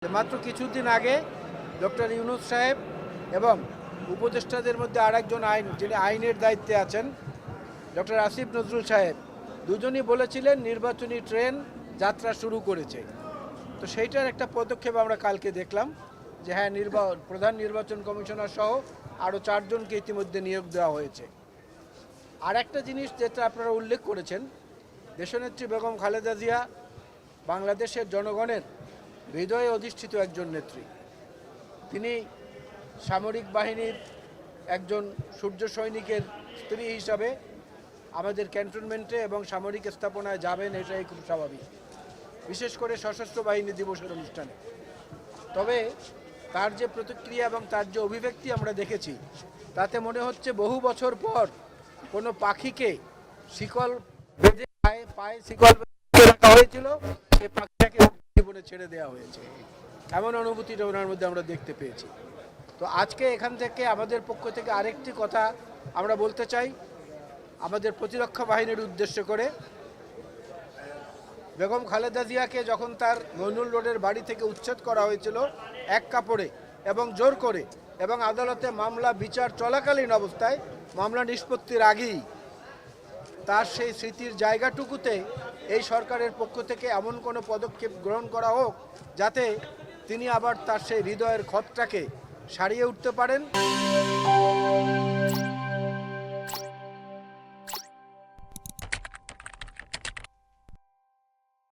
মাত্র কিছুদিন আগে ডক্টর ইউনূস সাহেব এবং উপদেষ্টাদের মধ্যে আরেকজন যিনি আইনের দায়িত্বে আছেন ডক্টর আসিফ নজরুল সাহেব দুজনই বলেছিলেন নির্বাচনী ট্রেন যাত্রা শুরু করেছে। তো সেইটার একটা পদক্ষেপ আমরা কালকে দেখলাম যে হ্যাঁ প্রধান নির্বাচন কমিশনার সহ আরও 4 জনকে ইতিমধ্যে নিয়োগ দেওয়া হয়েছে। আর একটা জিনিস যেটা আপনারা উল্লেখ করেছেন, দেশনেত্রী বেগম খালেদা জিয়া বাংলাদেশের জনগণের হৃদয়ে অধিষ্ঠিত একজন নেত্রী। তিনি সামরিক বাহিনীর একজন সূর্য সৈনিকের স্ত্রী হিসাবে আমাদের ক্যান্টনমেন্টে এবং সামরিক স্থাপনায় যাবেন, এটাই খুব স্বাভাবিক, বিশেষ করে সশস্ত্র বাহিনী দিবসের অনুষ্ঠানে। তবে তার যে প্রতিক্রিয়া এবং তার যে অভিব্যক্তি আমরা দেখেছি, তাতে মনে হচ্ছে বহু বছর পর কোনো পাখিকে শিকল বেঁধে পায়ে শিকল বেঁধে রাখা হয়েছিল, সেই পাখিটাকে জীবনে ছেড়ে দেওয়া হয়েছে, এমন অনুভূতিটা ওনার মধ্যে আমরা দেখতে পেয়েছি। তো আজকে এখান থেকে আমাদের পক্ষ থেকে আরেকটি কথা আমরা বলতে চাই আমাদের প্রতিরক্ষা বাহিনীর উদ্দেশ্য করে। বেগম খালেদা জিয়াকে যখন তার মইনুল রোডের বাড়ি থেকে উচ্ছেদ করা হয়েছিল এক কাপড়ে এবং জোর করে, এবং আদালতে মামলা বিচার চলাকালীন অবস্থায় মামলা নিষ্পত্তির আগেই তার সেই স্মৃতির জায়গাটুকুতে এই সরকারের পক্ষ থেকে এমন কোনো পদক্ষেপ গ্রহণ করা হোক যাতে তিনি আবার তার সেই হৃদয়ের ক্ষতটাকে সারিয়ে উঠতে পারেন।